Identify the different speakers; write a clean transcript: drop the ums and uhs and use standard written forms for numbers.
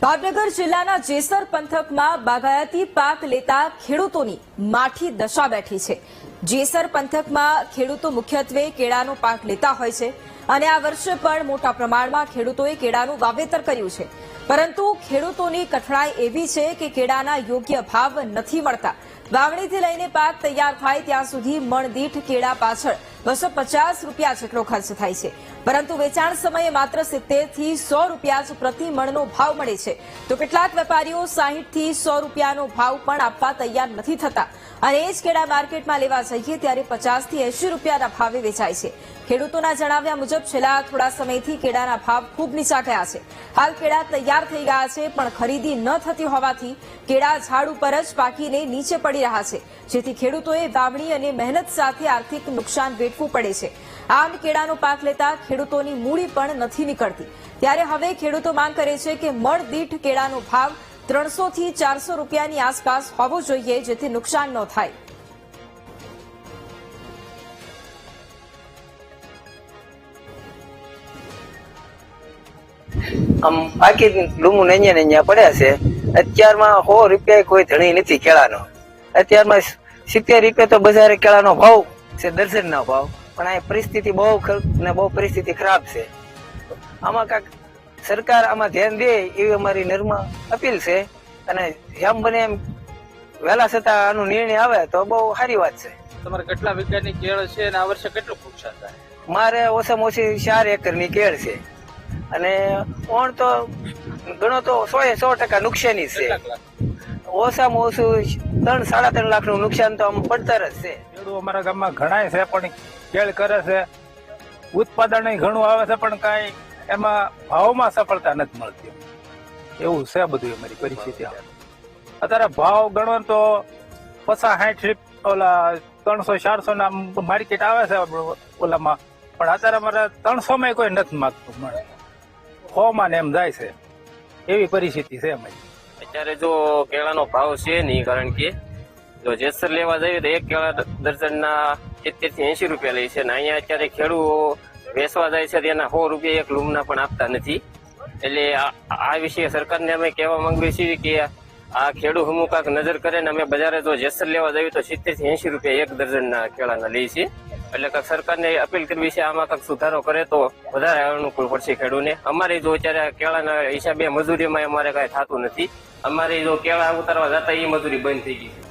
Speaker 1: ભાવનગર જિલ્લાના જેસર પંથકમાં બાગાયતી પાક લેતા ખેડૂતોની માઠી દશા બેઠી છે। જેસર પંથકમાં ખેડૂતો મુખ્યત્વે કેળાનો પાક લેતા હોય છે અને આ વર્ષે પણ મોટા પ્રમાણમાં ખેડૂતોએ કેળાનું વાવેતર કર્યું છે, પરંતુ ખેડૂતોની કઠણાઈ એવી છે કે કેળાના યોગ્ય ભાવ નથી મળતા। વાવણીથી લઈને પાક તૈયાર થાય ત્યાં સુધી મણ દીઠ કેળા પાછળ 250 રૂપિયા જેટલો ખર્ચ થાય છે, પરંતુ વેચાણ સમયે માત્ર 70 થી 100 રૂપિયા જ પ્રતિ મણનો ભાવ મળે છે, તો કેટલાક વેપારીઓ 60 થી 100 રૂપિયાનો ભાવ પણ આપવા તૈયાર નથી થતા અને એ જ કેળા માર્કેટમાં લેવા જઈએ ત્યારે 50 થી 80 રૂપિયાના ભાવે વેચાય છે। ખેડૂતોના જણાવ્યા મુજબ છેલ્લા થોડા સમયથી કેળાના ભાવ ખૂબ નીચા ગયા છે। હાલ કેળા તૈયાર થઈ ગયા છે, પણ ખરીદી ન થતી હોવાથી કેળા ઝાડ ઉપર જ પાકીને નીચે પડી રહ્યા છે, જેથી ખેડૂતોએ વાવણી અને મહેનત સાથે આર્થિક નુકસાન વેઠવું પડે છે। આમ કેળાનો પાક લેતા ખેડૂતોની મૂડી પણ નથી નીકળતી, ત્યારે હવે ખેડૂતો માંગ કરે છે કે મણ દીઠ કેળાનો ભાવ 300 થી 400 રૂપિયાની આસપાસ હોવો જોઈએ, જેથી નુકસાન ન થાય।
Speaker 2: આમ બાકી ડુમું નૈયા પડ્યા છે। અત્યારમાં 100 રૂપિયા કોઈ ધણી નથી કેળાનો। અત્યારમાં 70 રૂપિયા તો બજારે કેળાનો ભાવ છે, દર્જનનો ભાવ, પણ આ પરિસ્થિતિ બહુ પરિસ્થિતિ ખરાબ છે। આમાં કાંઈક સરકાર આમાં ધ્યાન દે એવી અમારી નર્મ અપીલ છે, અને જેમ બને એમ વહેલા છતાં આનો નિર્ણય આવે તો બહુ સારી વાત છે।
Speaker 3: તમારે કેટલા વીઘાની કેળ છે અને આ વર્ષે કેટલું નુકસાન થાય?
Speaker 2: મારે ઓછામાં ઓછી 4 એકરની કેળ છે, અને ઓણ તો ગણો તો 100% નુકસાની છે। ઓછામાં ઓછું 3-3.5 લાખનું નુકસાન તો આમ પડતર જ છે।
Speaker 4: ખેડૂતો અમારા ગામમાં ઘણા છે, પણ કેળ કરે છે, ઉત્પાદન ઘણું આવે છે, પણ કાંઈ એમાં ભાવમાં સફળતા નથી મળતી। એવું છે બધું અમારી પરિસ્થિતિ। અત્યારે ભાવ ગણો તો 50-60 ઓલા 300-400 ના માર્કેટ આવે છે ઓલામાં, પણ અત્યારે અમારે 300 માં કોઈ નથી માગતું, મળે 100 માં એમ જાય છે, એવી પરિસ્થિતિ છે અમારી।
Speaker 5: અત્યારે જો કેળાનો ભાવ છે નહીં, કારણ કે જો જેસર લેવા જઈએ તો એક કેળા દર્જનના 70 થી 80 રૂપિયા લે છે, અને અહીંયા અત્યારે ખેડૂતો વેચવા જાય છે તેના 100 રૂપિયા એક લૂમના પણ આપતા નથી। એટલે આ વિશે સરકારને અમે કહેવા માંગીએ છીએ કે આ ખેડૂત હમું કાંક નજર કરે ને અમે બજારે જો જેસર લેવા જઈએ તો 70 થી 80 રૂપિયા એક દર્જનના કેળાના લે છે। એટલે કાંક સરકારને અપીલ કરવી છે, આમાં કાંક સુધારો કરે તો વધારે અનુકૂળ પડશે ખેડૂતને। અમારે જો અત્યારે કેળાના હિસાબે મજૂરીમાં અમારે કાંઈ થતું નથી, અમારે જો કેળા ઉતારવા જતા એ મજૂરી બંધ થઈ ગઈ છે।